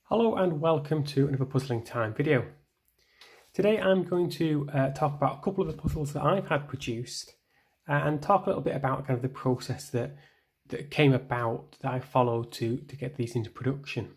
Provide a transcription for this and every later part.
Hello and welcome to another Puzzling Time video. Today I'm going to talk about a couple of the puzzles that I've had produced and talk a little bit about kind of the process that came about that I followed to get these into production.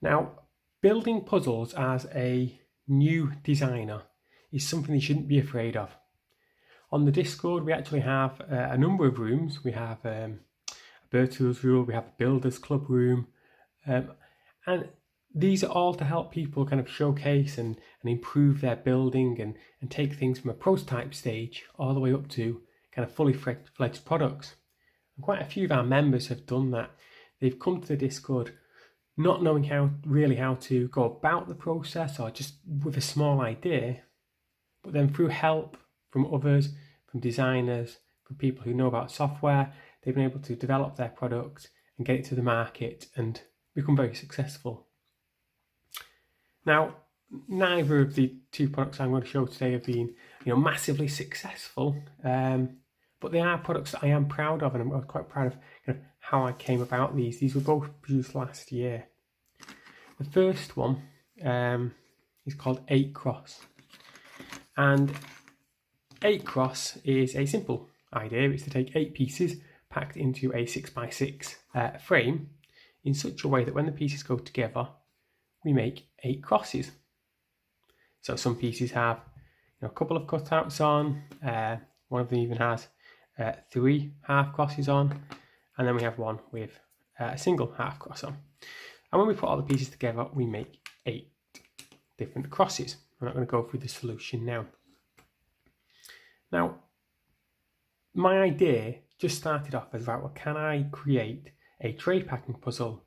Now, building puzzles as a new designer is something you shouldn't be afraid of. On the Discord we actually have a number of rooms. We have a Bird Tools room, we have a Builders Club room, and these are all to help people kind of showcase and improve their building and take things from a prototype stage all the way up to kind of fully fledged products. And quite a few of our members have done that. They've come to the Discord not knowing how to go about the process or just with a small idea, but then through help from others, from designers, from people who know about software, they've been able to develop their product and get it to the market and become very successful. Now, neither of the two products I'm going to show today have been, massively successful, but they are products that I am proud of, and I'm quite proud of kind of how I came about these. These were both produced last year. The first one is called 8 Cross, and 8 Cross is a simple idea. It's to take 8 pieces packed into a 6x6 frame in such a way that when the pieces go together, we make 8 crosses. So some pieces have a couple of cutouts on, one of them even has 3 half crosses on, and then we have one with a single half cross on. And when we put all the pieces together, we make 8 different crosses. I'm not going to go through the solution now. Now, my idea just started off as, right, well, can I create a tray packing puzzle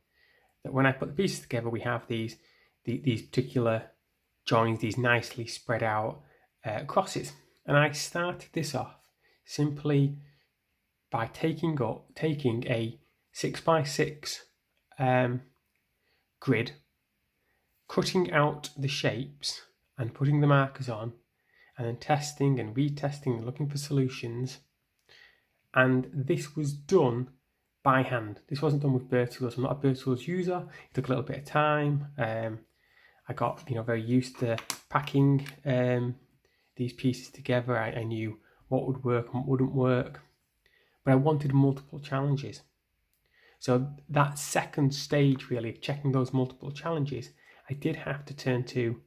that when I put the pieces together, we have these particular joins, these nicely spread out crosses. And I started this off simply by taking a 6x6 grid, cutting out the shapes and putting the markers on, and then testing and retesting and looking for solutions. And this was done by hand. This wasn't done with Bird Tools. I'm not a Bird Tools user. It took a little bit of time. I got very used to packing these pieces together. I knew what would work and what wouldn't work, but I wanted multiple challenges. So that second stage, really, of checking those multiple challenges, I did have to turn to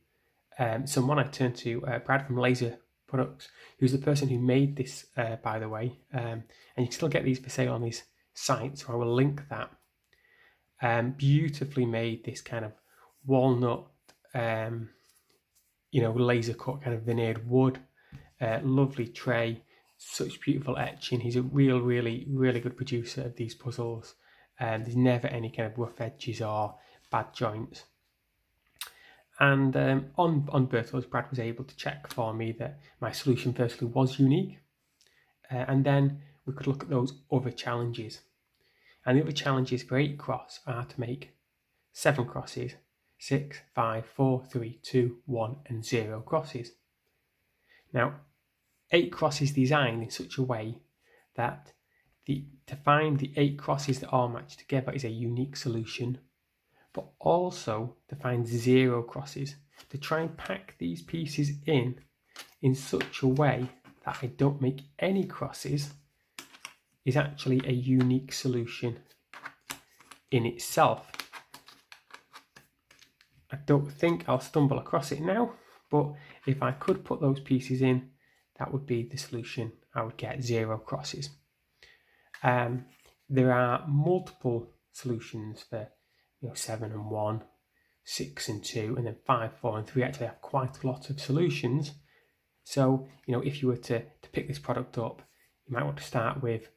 someone. I turned to Brad from Laser Products, who's the person who made this, by the way, and you can still get these for sale on his site, so I will link that. Beautifully made, this kind of walnut, laser cut kind of veneered wood, lovely tray, such beautiful etching. He's a really good producer of these puzzles. There's never any kind of rough edges or bad joints. And on Bird Tools, Brad was able to check for me that my solution firstly was unique, and then we could look at those other challenges. And the other challenges for 8 cross are to make 7 crosses, 6, 5, 4, 3, 2, 1 and 0 crosses. Now, 8 cross is designed in such a way that to find the 8 crosses that all match together is a unique solution, but also to find 0 crosses, to try and pack these pieces in such a way that I don't make any crosses, is actually a unique solution in itself. I don't think I'll stumble across it now, but if I could put those pieces in, that would be the solution. I would get 0 crosses. There are multiple solutions for 7 and 1, 6 and 2, and then 5, 4 and 3 actually have quite a lot of solutions. So, if you were to pick this product up, you might want to start with,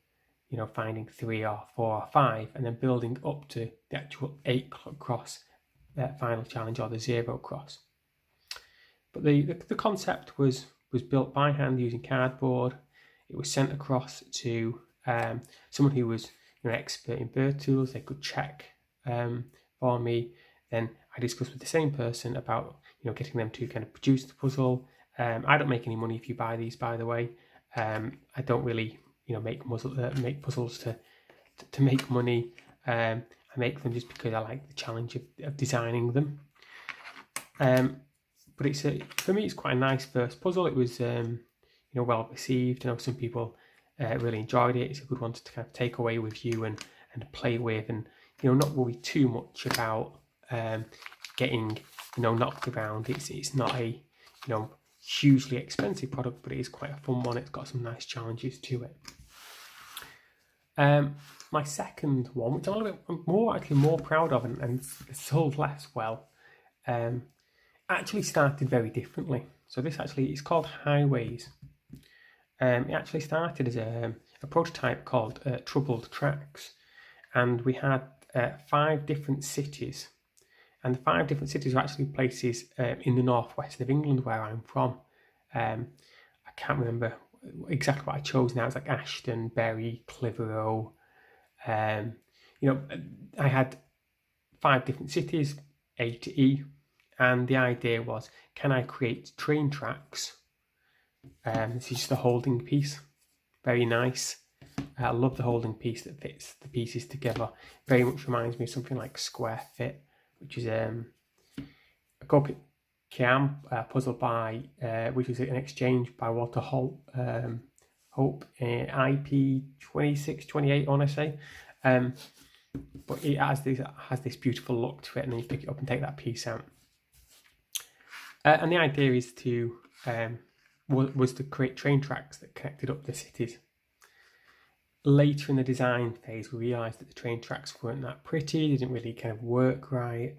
finding 3 or 4 or 5, and then building up to the actual 8 cross final challenge, or the 0 cross. But the concept was built by hand using cardboard. It was sent across to someone who was an expert in Bird Tools. They could check for me. Then I discussed with the same person about getting them to kind of produce the puzzle. I don't make any money if you buy these, by the way. I don't really make puzzles to make money. I'm I make them just because I like the challenge of designing them. But it's for me, it's quite a nice first puzzle. It was well received. Some people really enjoyed it. It's a good one to kind of take away with you and play with, and not worry too much about getting knocked around. It's not a hugely expensive product, but it is quite a fun one. It's got some nice challenges to it. My second one, which I'm a little bit more proud of and sold less well, actually started very differently. So this actually is called Highways. It actually started as a prototype called Troubled Tracks, and we had 5 different cities, and the 5 different cities are actually places in the northwest of England where I'm from. I can't remember exactly what I chose now. It's like Ashton, Bury, Clitheroe. I had 5 different cities, A to E, and the idea was, can I create train tracks? This is just a holding piece, very nice. I love the holding piece that fits the pieces together. Very much reminds me of something like Square Fit, which is a Go Kiam puzzle by which was an exchange by Walter Hope IP 2628, I want to say. But it has this beautiful look to it, and then you pick it up and take that piece out. And the idea is to was to create train tracks that connected up the cities. Later in the design phase, we realised that the train tracks weren't that pretty. They didn't really kind of work right.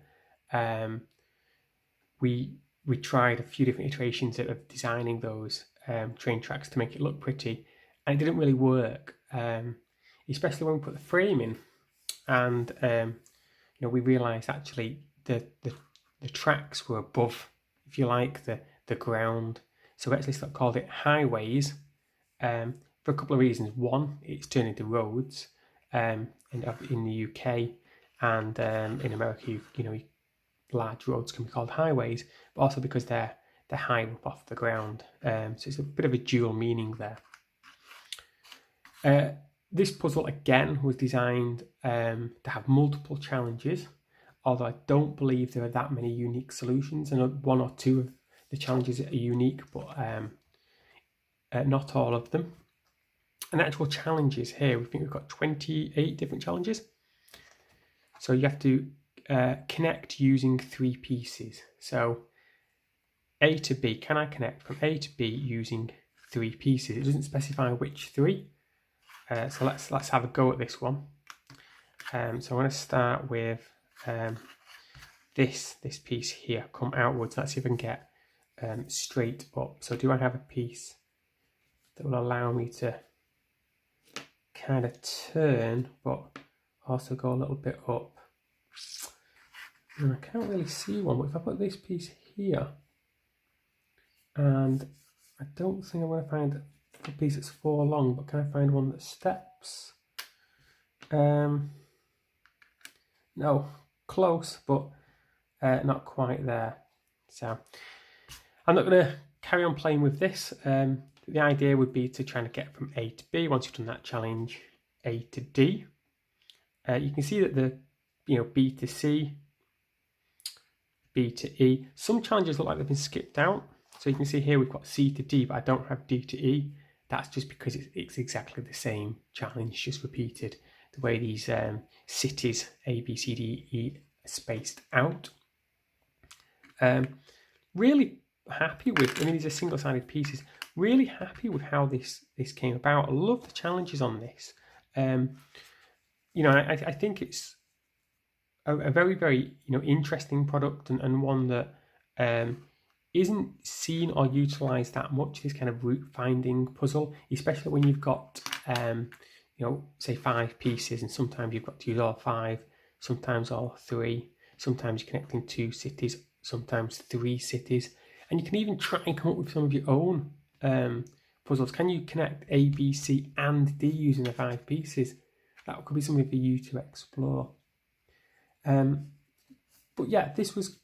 We tried a few different iterations of designing those train tracks to make it look pretty, and it didn't really work. Especially when we put the frame in, and we realised actually the tracks were above, if you like, the ground. So we actually called it Highways for a couple of reasons. One, it's turned into roads in the UK, and in America, large roads can be called highways, but also because they're high up off the ground. So it's a bit of a dual meaning there. This puzzle again was designed to have multiple challenges, although I don't believe there are that many unique solutions. I know 1 or 2 of the challenges are unique, but not all of them. And the actual challenges here, we think we've got 28 different challenges. So you have to connect using 3 pieces. So A to B, can I connect from A to B using 3 pieces? It doesn't specify which 3. So let's have a go at this one. So I'm going to start with this piece here, come outwards. Let's see if I can get straight up. So do I have a piece that will allow me to kind of turn, but also go a little bit up? And I can't really see one, but if I put this piece here, and I don't think I'm going to find a piece that's 4 long, but can I find one that steps? No, close, but not quite there. So I'm not going to carry on playing with this. The idea would be to try and get from A to B. Once you've done that challenge, A to D. You can see that the B to C, B to E. Some challenges look like they've been skipped out. So you can see here we've got C to D, but I don't have D to E. That's just because it's exactly the same challenge, just repeated. The way these cities, A, B, C, D, E, are spaced out. Really happy with, these are single-sided pieces. Really happy with how this came about. I love the challenges on this. I think it's a very, very interesting product, and one that isn't seen or utilised that much, this kind of route finding puzzle, especially when you've got say 5 pieces, and sometimes you've got to use all 5, sometimes all 3, sometimes you're connecting 2 cities, sometimes 3 cities, and you can even try and come up with some of your own puzzles. Can you connect A, B, C and D using the 5 pieces? That could be something for you to explore. But yeah, this was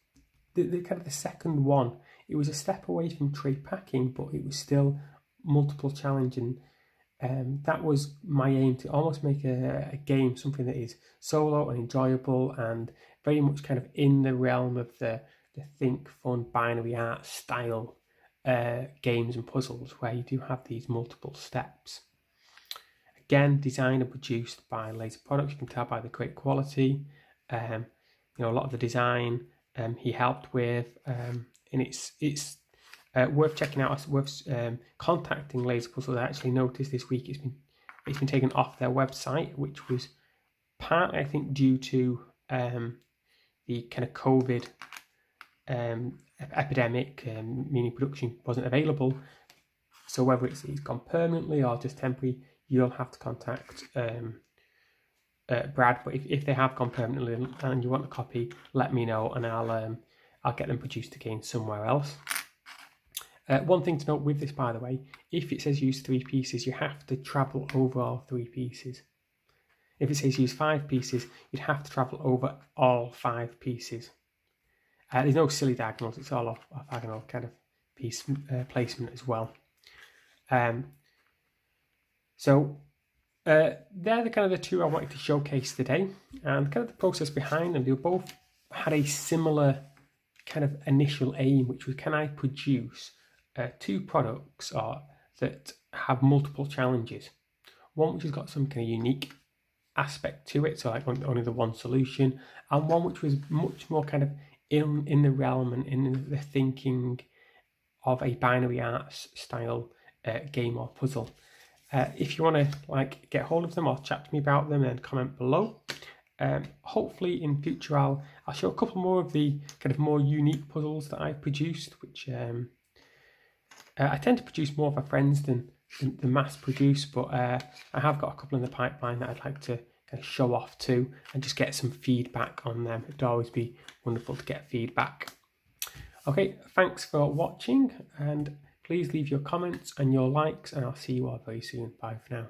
the kind of the second one. It was a step away from tray packing, but it was still multiple challenge, and that was my aim, to almost make a game something that is solo and enjoyable and very much kind of in the realm of the think, fun, binary art style games and puzzles, where you do have these multiple steps. Again, designed and produced by Laser Products. You can tell by the great quality. A lot of the design he helped with, and it's worth checking out. It's worth contacting Laser Puzzles. I actually noticed this week it's been taken off their website, which was partly, I think, due to the kind of COVID epidemic, meaning production wasn't available. So whether it's gone permanently or just temporary, you'll have to contact Brad. But if they have gone permanently and you want a copy, let me know, and I'll get them produced again somewhere else. One thing to note with this, by the way, if it says use 3 pieces, you have to travel over all 3 pieces. If it says use 5 pieces, you'd have to travel over all 5 pieces. There's no silly diagonals, it's all off diagonal kind of piece placement as well. So they're the kind of the 2 I wanted to showcase today, and kind of the process behind them. They both had a similar kind of initial aim, which was, can I produce 2 products that have multiple challenges? One which has got some kind of unique aspect to it, so like only the one solution, and one which was much more kind of in the realm and in the thinking of a binary arts style game or puzzle. If you want to get hold of them or chat to me about them, then comment below. Hopefully in future I'll show a couple more of the kind of more unique puzzles that I produced, which I tend to produce more for friends than mass produce, but I have got a couple in the pipeline that I'd like to kind of show off too and just get some feedback on them. It'd always be wonderful to get feedback. Okay, thanks for watching, and please leave your comments and your likes, and I'll see you all very soon. Bye for now.